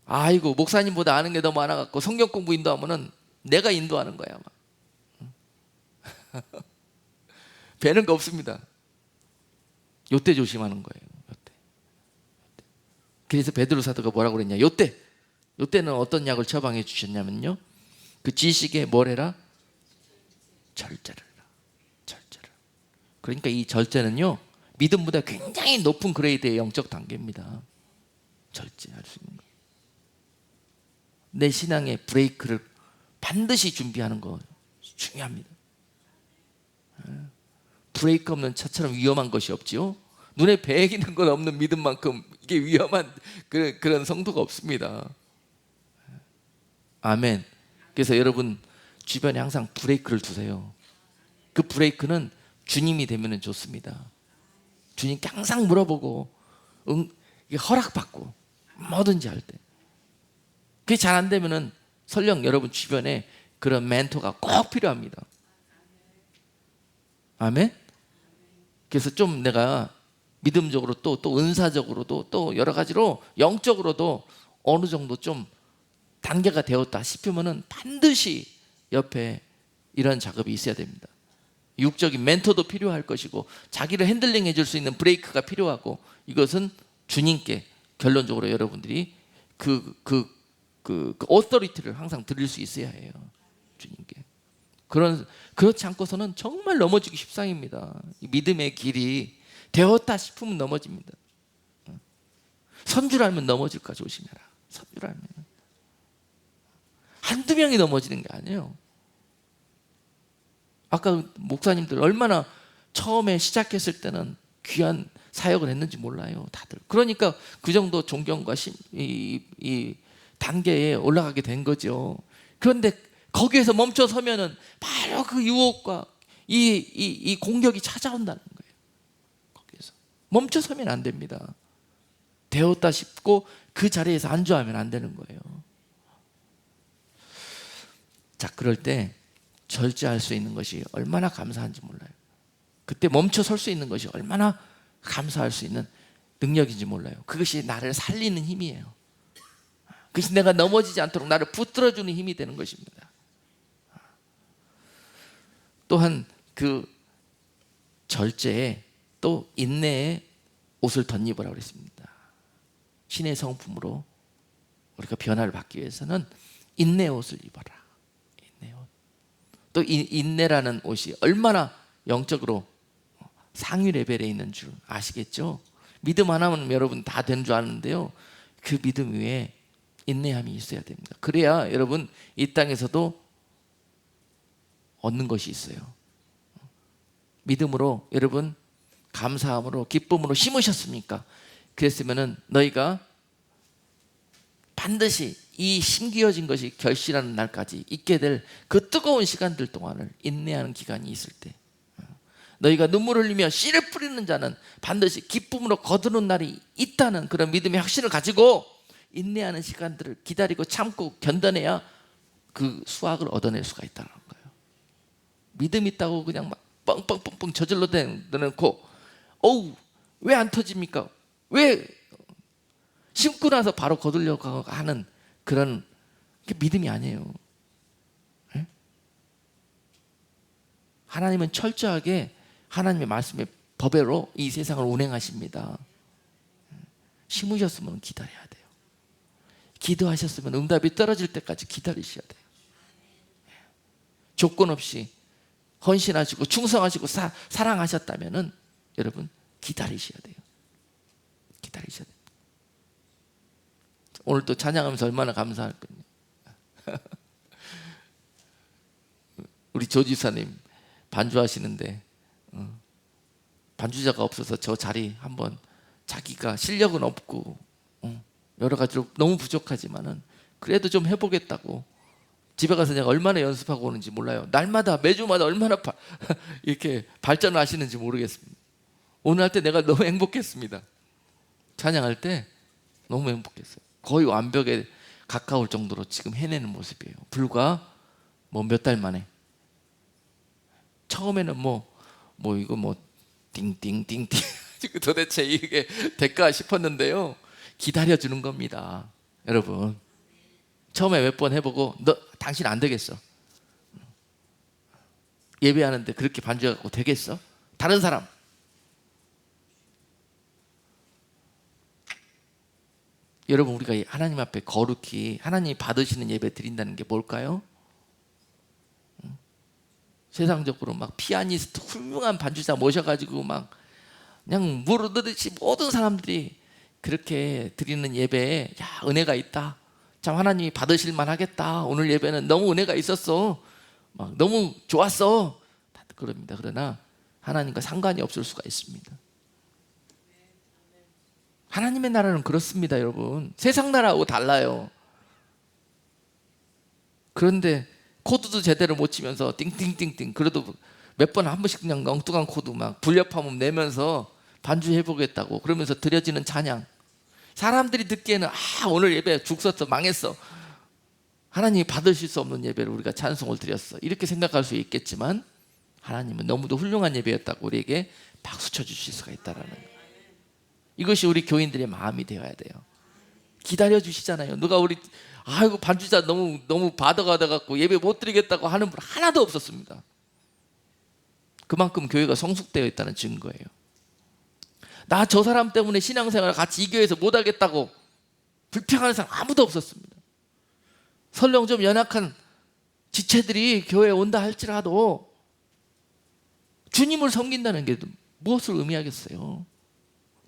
아이고 목사님보다 아는 게 더 많아갖고 성경 공부 인도하면은 내가 인도하는 거야. 막. 배는 거 없습니다. 요때 조심하는 거예요. 요때. 그래서 베드로 사도가 뭐라고 그랬냐? 요때는 어떤 약을 처방해 주셨냐면요. 그 지식에 뭘 해라? 절제를 해라. 절제를. 그러니까 이 절제는요. 믿음보다 굉장히 높은 그레이드의 영적 단계입니다. 절제할 수 있는 거. 내 신앙의 브레이크를 반드시 준비하는 거 중요합니다. 브레이크 없는 차처럼 위험한 것이 없지요. 눈에 배기는 것 없는 믿음만큼 이게 위험한 그런 성도가 없습니다. 아멘. 그래서 여러분 주변에 항상 브레이크를 두세요. 그 브레이크는 주님이 되면 좋습니다. 주님께 항상 물어보고 허락받고 뭐든지 할 때. 그게 잘 안 되면은 설령 여러분 주변에 그런 멘토가 꼭 필요합니다. 아멘. 그래서 좀 내가 믿음적으로 또 은사적으로도 또 여러 가지로 영적으로도 어느 정도 좀 단계가 되었다 싶으면은 반드시 옆에 이런 작업이 있어야 됩니다. 육적인 멘토도 필요할 것이고 자기를 핸들링 해줄 수 있는 브레이크가 필요하고 이것은 주님께 결론적으로 여러분들이 그 오토리티를 항상 드릴 수 있어야 해요. 주님께. 그렇지 않고서는 정말 넘어지기 십상입니다. 믿음의 길이 되었다 싶으면 넘어집니다. 선주라면 넘어질까 조심해라. 선주라면 한두 명이 넘어지는 게 아니에요. 아까 목사님들 얼마나 처음에 시작했을 때는 귀한 사역을 했는지 몰라요, 다들. 그러니까 그 정도 존경과 이 단계에 올라가게 된 거죠. 그런데 거기에서 멈춰 서면은 바로 그 유혹과 이 공격이 찾아온다는 거예요. 거기에서 멈춰 서면 안 됩니다. 되었다 싶고 그 자리에서 안주하면 안 되는 거예요. 자, 그럴 때 절제할 수 있는 것이 얼마나 감사한지 몰라요. 그때 멈춰 설 수 있는 것이 얼마나 감사할 수 있는 능력인지 몰라요. 그것이 나를 살리는 힘이에요. 그것이 내가 넘어지지 않도록 나를 붙들어주는 힘이 되는 것입니다. 또한 그 절제에 또 인내의 옷을 덧입으라고 그랬습니다. 신의 성품으로 우리가 변화를 받기 위해서는 인내의 옷을 입어라. 인내의 옷. 또 인내라는 옷이 얼마나 영적으로 상위 레벨에 있는 줄 아시겠죠? 믿음 하나면 여러분 다 된 줄 아는데요, 그 믿음 위에 인내함이 있어야 됩니다. 그래야 여러분 이 땅에서도 얻는 것이 있어요. 믿음으로 여러분 감사함으로 기쁨으로 심으셨습니까? 그랬으면은 너희가 반드시 이 심기어진 것이 결실하는 날까지 있게 될 그 뜨거운 시간들 동안을 인내하는 기간이 있을 때, 너희가 눈물을 흘리며 씨를 뿌리는 자는 반드시 기쁨으로 거두는 날이 있다는 그런 믿음의 확신을 가지고 인내하는 시간들을 기다리고 참고 견뎌내야 그 수확을 얻어낼 수가 있다는 거예요. 믿음 있다고 그냥 막 뻥뻥뻥뻥 저질러 대놓고 어우 왜 안 터집니까? 왜 심고 나서 바로 거두려고 하는 그런 게 믿음이 아니에요. 네? 하나님은 철저하게 하나님의 말씀의 법외로 이 세상을 운행하십니다. 심으셨으면 기다려야 돼요. 기도하셨으면 응답이 떨어질 때까지 기다리셔야 돼요. 조건 없이 헌신하시고 충성하시고 사랑하셨다면은 여러분 기다리셔야 돼요. 기다리셔야 돼요. 오늘 또 찬양하면서 얼마나 감사할까요? 우리 조 지사님 반주하시는데 반주자가 없어서 저 자리 한번 자기가 실력은 없고 여러 가지로 너무 부족하지만은 그래도 좀 해보겠다고 집에 가서 내가 얼마나 연습하고 오는지 몰라요. 날마다 매주마다 얼마나 이렇게 발전을 하시는지 모르겠습니다. 오늘 할 때 내가 너무 행복했습니다. 찬양할 때 너무 행복했어요. 거의 완벽에 가까울 정도로 지금 해내는 모습이에요. 불과 뭐 몇 달 만에. 처음에는 이거 띵띵띵띵 도대체 이게 될까 싶었는데요, 기다려주는 겁니다. 여러분 처음에 몇 번 해보고 당신 안 되겠어, 예배하는데 그렇게 반주해갖고 되겠어? 다른 사람 여러분 우리가 하나님 앞에 거룩히 하나님이 받으시는 예배 드린다는 게 뭘까요? 세상적으로 막 피아니스트 훌륭한 반주자 모셔가지고 막 그냥 무르르듯이 모든 사람들이 그렇게 드리는 예배에 야 은혜가 있다, 참 하나님이 받으실 만하겠다, 오늘 예배는 너무 은혜가 있었어, 막 너무 좋았어, 다들 그럽니다. 그러나 하나님과 상관이 없을 수가 있습니다. 하나님의 나라는 그렇습니다. 여러분 세상 나라하고 달라요. 그런데 코드도 제대로 못 치면서 띵띵띵띵 그래도 몇 번 한 번씩 그냥 엉뚱한 코드 막 불협화음 내면서 반주해보겠다고 그러면서 드려지는 찬양, 사람들이 듣기에는 오늘 예배 죽 썼어, 망했어, 하나님이 받으실 수 없는 예배를 우리가 찬송을 드렸어, 이렇게 생각할 수 있겠지만 하나님은 너무도 훌륭한 예배였다고 우리에게 박수 쳐주실 수가 있다는 거예요. 이것이 우리 교인들의 마음이 되어야 돼요. 기다려주시잖아요. 누가 우리 아이고 반주자 너무 받아가다갖고 예배 못 드리겠다고 하는 분 하나도 없었습니다. 그만큼 교회가 성숙되어 있다는 증거예요. 나 저 사람 때문에 신앙생활 같이 이 교회에서 못하겠다고 불평하는 사람 아무도 없었습니다. 설령 좀 연약한 지체들이 교회에 온다 할지라도 주님을 섬긴다는 게 무엇을 의미하겠어요?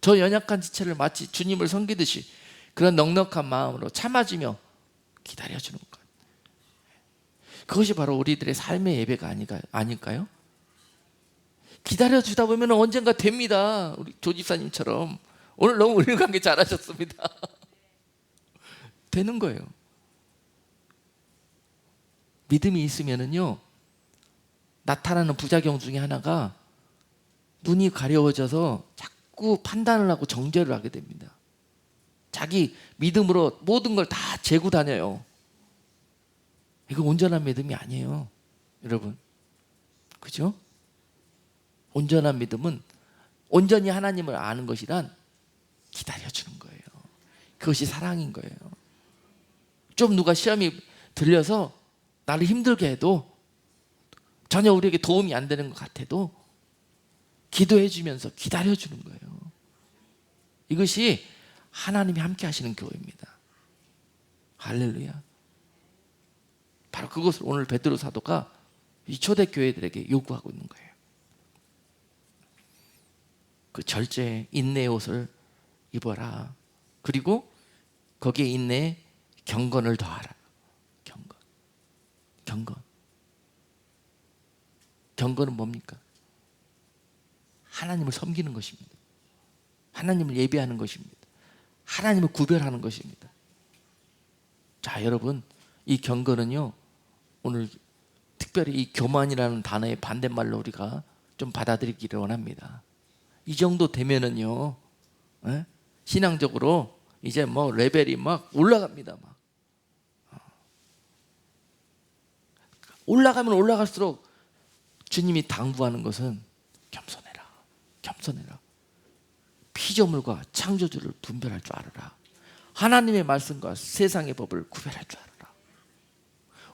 저 연약한 지체를 마치 주님을 섬기듯이 그런 넉넉한 마음으로 참아주며 기다려주는 것, 그것이 바로 우리들의 삶의 예배가 아닐까요? 기다려주다 보면 언젠가 됩니다. 우리 조 집사님처럼. 오늘 너무 우리 관계 잘하셨습니다. 되는 거예요. 믿음이 있으면은요, 나타나는 부작용 중에 하나가 눈이 가려워져서 자꾸 판단을 하고 정죄를 하게 됩니다. 자기 믿음으로 모든 걸 다 재고 다녀요. 이거 온전한 믿음이 아니에요, 여러분. 그죠? 온전한 믿음은 온전히 하나님을 아는 것이란 기다려주는 거예요. 그것이 사랑인 거예요. 좀 누가 시험이 들려서 나를 힘들게 해도, 전혀 우리에게 도움이 안 되는 것 같아도 기도해 주면서 기다려 주는 거예요. 이것이 하나님이 함께 하시는 교회입니다. 할렐루야. 바로 그것을 오늘 베드로 사도가 이 초대교회들에게 요구하고 있는 거예요. 그 절제 인내의 옷을 입어라. 그리고 거기에 인내에 경건을 더하라. 경건은 뭡니까? 하나님을 섬기는 것입니다. 하나님을 예배하는 것입니다. 하나님을 구별하는 것입니다. 자, 여러분, 이 경건은요, 오늘 특별히 이 교만이라는 단어의 반대말로 우리가 좀 받아들이기를 원합니다. 이 정도 되면은요, 신앙적으로 이제 뭐 레벨이 막 올라갑니다. 막 올라가면 올라갈수록 주님이 당부하는 것은 겸손해라. 피조물과 창조주를 분별할 줄 알아라. 하나님의 말씀과 세상의 법을 구별할 줄 알아라.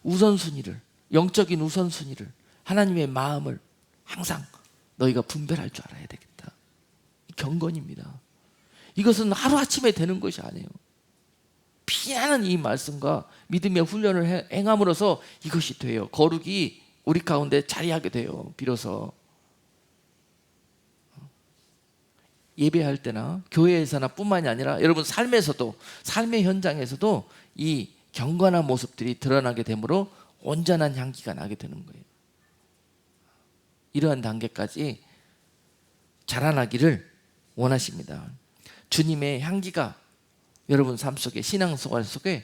우선순위를, 영적인 우선순위를, 하나님의 마음을 항상 너희가 분별할 줄 알아야 되겠다. 경건입니다. 이것은 하루아침에 되는 것이 아니에요. 피나는 이 말씀과 믿음의 훈련을 행함으로써 이것이 돼요. 거룩이 우리 가운데 자리하게 돼요. 비로소 예배할 때나 교회에서나 뿐만이 아니라 여러분 삶에서도, 삶의 현장에서도 이 경건한 모습들이 드러나게 되므로 온전한 향기가 나게 되는 거예요. 이러한 단계까지 자라나기를 원하십니다. 주님의 향기가 여러분 삶 속에, 신앙생활 속에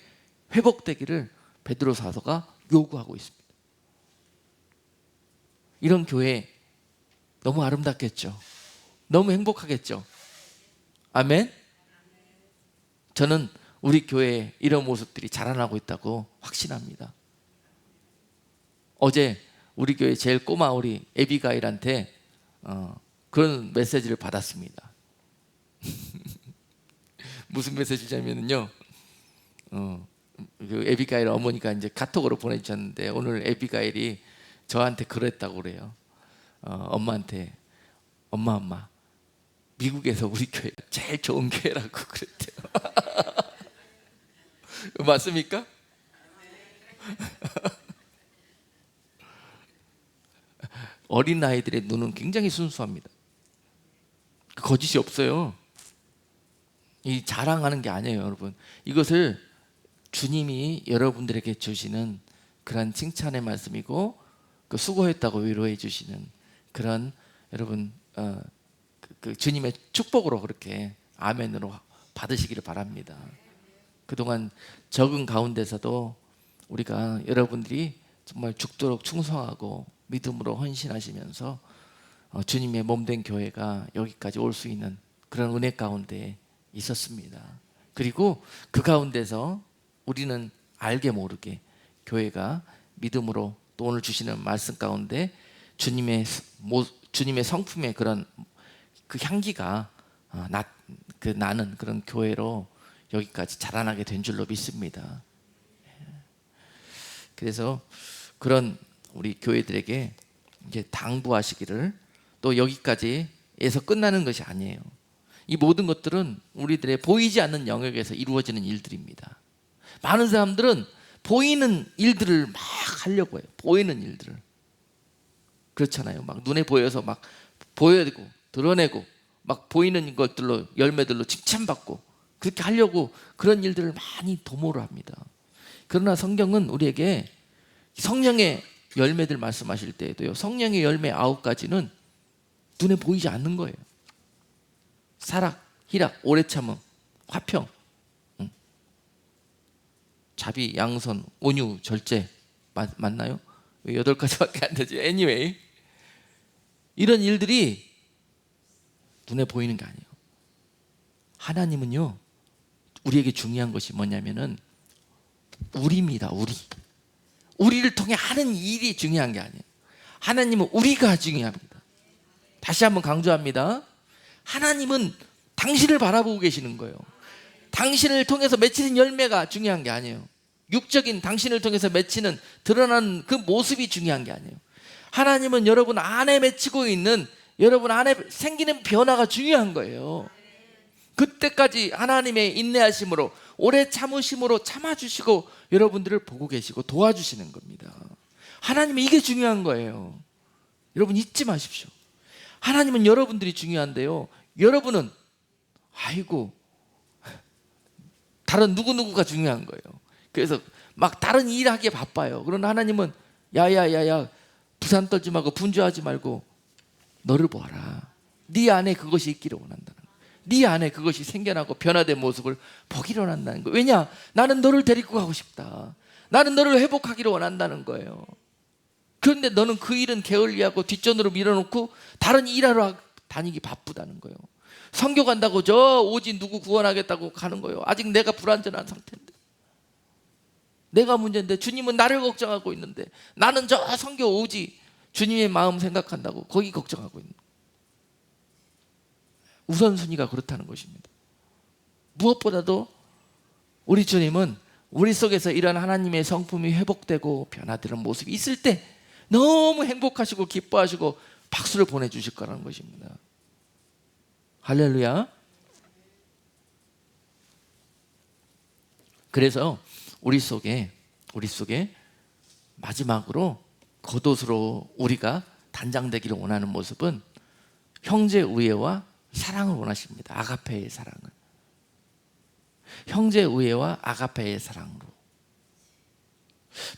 회복되기를 베드로 사도가 요구하고 있습니다. 이런 교회 너무 아름답겠죠? 너무 행복하겠죠? 아멘? 저는 우리 교회에 이런 모습들이 자라나고 있다고 확신합니다. 어제 우리 교회 제일 꼬마 우리 에비가일한테 그런 메시지를 받았습니다. 무슨 메시지냐면요, 그 에비가일 어머니가 이제 카톡으로 보내주셨는데 오늘 에비가일이 저한테 그랬다고 그래요. 엄마한테 엄마 미국에서 우리 교회가 제일 좋은 교회라고 그랬대요. 맞습니까? 어린 아이들의 눈은 굉장히 순수합니다. 거짓이 없어요. 이 자랑하는 게 아니에요, 여러분. 이것을 주님이 여러분들에게 주시는 그런 칭찬의 말씀이고, 그 수고했다고 위로해 주시는 그런 여러분 그 주님의 축복으로 그렇게 아멘으로 받으시기를 바랍니다. 그동안 적은 가운데서도 우리가 여러분들이 정말 죽도록 충성하고 믿음으로 헌신하시면서 주님의 몸된 교회가 여기까지 올 수 있는 그런 은혜 가운데 있었습니다. 그리고 그 가운데서 우리는 알게 모르게 교회가 믿음으로 또 오늘 주시는 말씀 가운데 주님의 성품의 그런 그 향기가 나는 그런 교회로 여기까지 자라나게 된 줄로 믿습니다. 그래서 그런 우리 교회들에게 이제 당부하시기를, 또 여기까지에서 끝나는 것이 아니에요. 이 모든 것들은 우리들의 보이지 않는 영역에서 이루어지는 일들입니다. 많은 사람들은 보이는 일들을 막 하려고 해요. 보이는 일들을. 그렇잖아요. 막 눈에 보여서 막 보여내고 드러내고 막 보이는 것들로, 열매들로 칭찬받고 그렇게 하려고 그런 일들을 많이 도모를 합니다. 그러나 성경은 우리에게 성령의 열매들 말씀하실 때에도요, 성령의 열매 9가지는 눈에 보이지 않는 거예요. 사락, 희락, 오래 참음, 화평, 자비, 양선, 온유, 절제. 맞나요? 왜 8가지밖에 안 되지? Anyway, 이런 일들이 눈에 보이는 게 아니에요. 하나님은요, 우리에게 중요한 것이 뭐냐면은 우리입니다. 우리를 통해 하는 일이 중요한 게 아니에요. 하나님은 우리가 중요합니다. 다시 한번 강조합니다. 하나님은 당신을 바라보고 계시는 거예요. 당신을 통해서 맺히는 열매가 중요한 게 아니에요. 육적인 당신을 통해서 맺히는 드러나는 그 모습이 중요한 게 아니에요. 하나님은 여러분 안에 맺히고 있는, 여러분 안에 생기는 변화가 중요한 거예요. 그때까지 하나님의 인내하심으로, 오래 참으심으로 참아주시고 여러분들을 보고 계시고 도와주시는 겁니다. 하나님은 이게 중요한 거예요. 여러분 잊지 마십시오. 하나님은 여러분들이 중요한데요, 여러분은 아이고 다른 누구누구가 중요한 거예요. 그래서 막 다른 일 하기에 바빠요. 그러나 하나님은 야야야야, 부산 떨지 말고 분주하지 말고 너를 보아라. 네 안에 그것이 있기를 원한다는 거예요. 네 안에 그것이 생겨나고 변화된 모습을 보기를 원한다는 거예요. 왜냐? 나는 너를 데리고 가고 싶다. 나는 너를 회복하기를 원한다는 거예요. 그런데 너는 그 일은 게을리하고 뒷전으로 밀어놓고 다른 일하러 다니기 바쁘다는 거예요. 선교 간다고 저 오지 누구 구원하겠다고 가는 거예요. 아직 내가 불완전한 상태인데, 내가 문제인데 주님은 나를 걱정하고 있는데, 나는 저 선교 오지 주님의 마음 생각한다고 거기 걱정하고 있는 거예요. 우선순위가 그렇다는 것입니다. 무엇보다도 우리 주님은 우리 속에서 이런 하나님의 성품이 회복되고 변화되는 모습이 있을 때 너무 행복하시고 기뻐하시고 박수를 보내주실 거라는 것입니다. 할렐루야. 그래서 우리 속에 마지막으로 겉옷으로 우리가 단장되기를 원하는 모습은 형제 우애와 사랑을 원하십니다. 아가페의 사랑을. 형제 우애와 아가페의 사랑으로.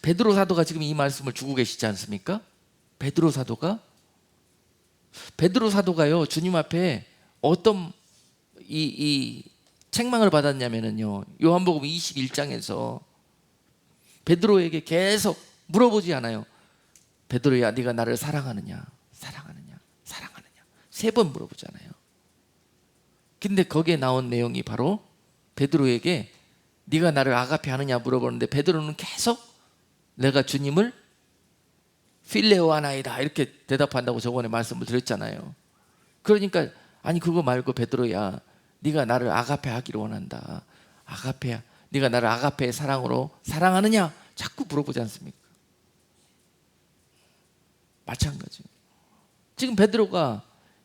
베드로 사도가 지금 이 말씀을 주고 계시지 않습니까? 베드로 사도가요, 주님 앞에 어떤 이 책망을 받았냐면요, 요한복음 21장에서 베드로에게 계속 물어보지 않아요. 베드로야, 네가 나를 사랑하느냐? 3번 물어보잖아요. 근데 거기에 나온 내용이 바로 베드로에게 네가 나를 아가페 하느냐 물어보는데, 베드로는 계속 내가 주님을 필레오 하나이다 이렇게 대답한다고 저번에 말씀을 드렸잖아요. 그러니까 아니 그거 말고 베드로야, 네가 나를 아가페 하기를 원한다. 아가페야, 네가 나를 아가페의 사랑으로 사랑하느냐 자꾸 물어보지 않습니까? 마찬가지예요. 지금 베드로가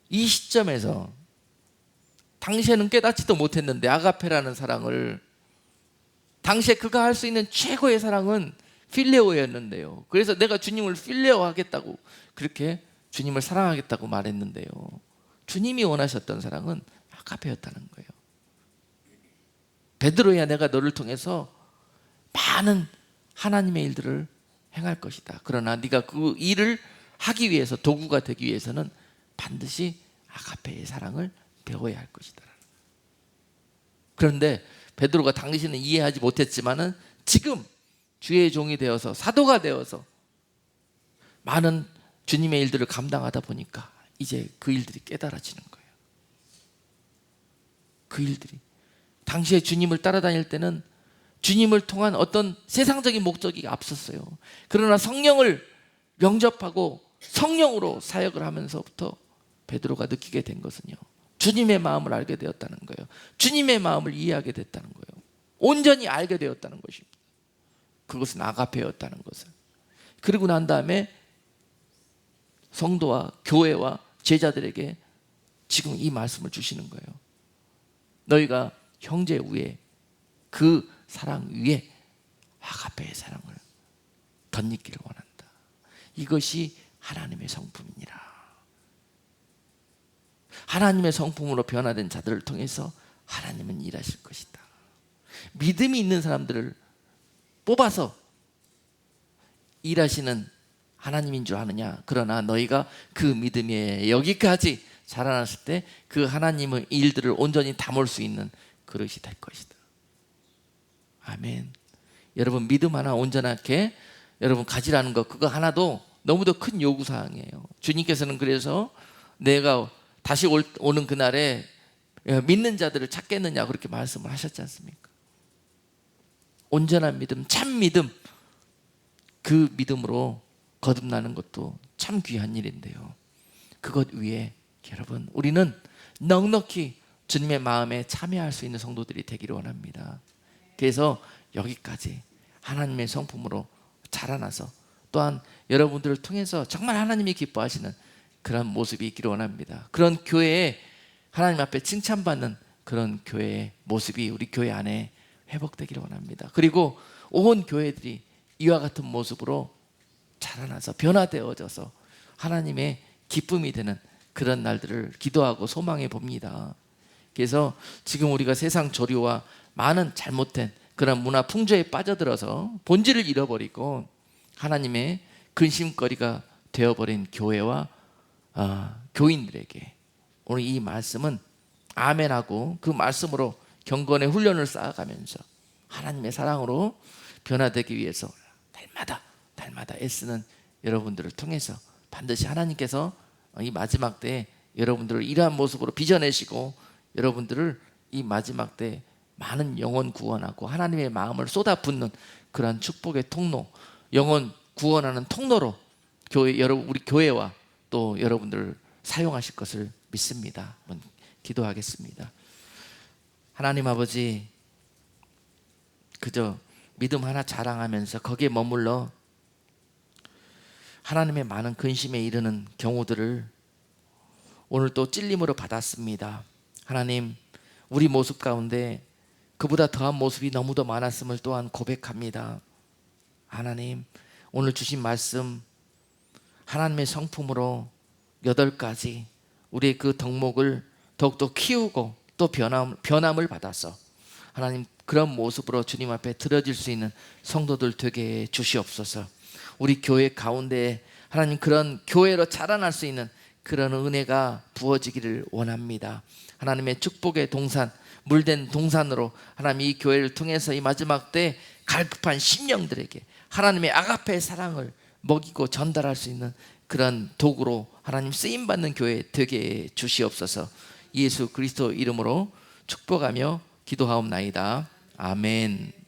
이 시점에서 당시에는 깨닫지도 못했는데 아가페라는 사랑을, 당시에 그가 할 수 있는 최고의 사랑은 필레오였는데요. 그래서 내가 주님을 필레오 하겠다고, 그렇게 주님을 사랑하겠다고 말했는데요, 주님이 원하셨던 사랑은 아가페였다는 거예요. 베드로야, 내가 너를 통해서 많은 하나님의 일들을 행할 것이다. 그러나 네가 그 일을 하기 위해서, 도구가 되기 위해서는 반드시 아가페의 사랑을 배워야 할 것이다. 그런데 베드로가 당시는 이해하지 못했지만은 지금 주의 종이 되어서, 사도가 되어서 많은 주님의 일들을 감당하다 보니까 이제 그 일들이 깨달아지는 거예요. 그 일들이, 당시에 주님을 따라다닐 때는 주님을 통한 어떤 세상적인 목적이 앞섰어요. 그러나 성령을 영접하고 성령으로 사역을 하면서부터 베드로가 느끼게 된 것은요, 주님의 마음을 알게 되었다는 거예요. 주님의 마음을 이해하게 됐다는 거예요. 온전히 알게 되었다는 것입니다. 그것은 아가페였다는 것을. 그리고 난 다음에 성도와 교회와 제자들에게 지금 이 말씀을 주시는 거예요. 너희가 형제 위에, 그 사랑 위에 아가페의 사랑을 덧입기를 원한다. 이것이 하나님의 성품이니라. 하나님의 성품으로 변화된 자들을 통해서 하나님은 일하실 것이다. 믿음이 있는 사람들을 뽑아서 일하시는 하나님인 줄 아느냐? 그러나 너희가 그 믿음에 여기까지 자라났을 때 그 하나님의 일들을 온전히 담을 수 있는 그릇이 될 것이다. 아멘. 여러분 믿음 하나 온전하게 여러분 가지라는 거, 그거 하나도 너무도 큰 요구사항이에요. 주님께서는 그래서 내가 다시 오는 그날에 믿는 자들을 찾겠느냐 그렇게 말씀을 하셨지 않습니까? 온전한 믿음, 참 믿음, 그 믿음으로 거듭나는 것도 참 귀한 일인데요, 그것 위에 여러분 우리는 넉넉히 주님의 마음에 참여할 수 있는 성도들이 되기를 원합니다. 그래서 여기까지 하나님의 성품으로 자라나서 또한 여러분들을 통해서 정말 하나님이 기뻐하시는 그런 모습이 있기를 원합니다. 그런 교회에 하나님 앞에 칭찬받는 그런 교회의 모습이 우리 교회 안에 회복되기를 원합니다. 그리고 온 교회들이 이와 같은 모습으로 자라나서 변화되어져서 하나님의 기쁨이 되는 그런 날들을 기도하고 소망해 봅니다. 그래서 지금 우리가 세상 조류와 많은 잘못된 그런 문화 풍조에 빠져들어서 본질을 잃어버리고 하나님의 근심거리가 되어버린 교회와 교인들에게 오늘 이 말씀은 아멘하고 그 말씀으로 경건의 훈련을 쌓아가면서 하나님의 사랑으로 변화되기 위해서 날마다 애쓰는 여러분들을 통해서 반드시 하나님께서 이 마지막 때에 여러분들을 이러한 모습으로 빚어내시고 여러분들을 이 마지막 때에 많은 영혼 구원하고 하나님의 마음을 쏟아붓는 그러한 축복의 통로, 영혼 구원하는 통로로 우리 교회와 또 여러분들을 사용하실 것을 믿습니다. 한번 기도하겠습니다. 하나님 아버지, 그저 믿음 하나 자랑하면서 거기에 머물러 하나님의 많은 근심에 이르는 경우들을 오늘 또 찔림으로 받았습니다. 하나님, 우리 모습 가운데 그보다 더한 모습이 너무도 많았음을 또한 고백합니다. 하나님, 오늘 주신 말씀 하나님의 성품으로 8가지 우리의 그 덕목을 더욱더 키우고 또 변함을 받아서 하나님 그런 모습으로 주님 앞에 드려질 수 있는 성도들 되게 주시옵소서. 우리 교회 가운데 하나님 그런 교회로 자라날 수 있는 그런 은혜가 부어지기를 원합니다. 하나님의 축복의 동산, 물된 동산으로 하나님 이 교회를 통해서 이 마지막 때 갈급한 심령들에게 하나님의 아가페의 사랑을 먹이고 전달할 수 있는 그런 도구로 하나님 쓰임받는 교회 되게 주시옵소서. 예수 그리스도 이름으로 축복하며 기도하옵나이다. 아멘.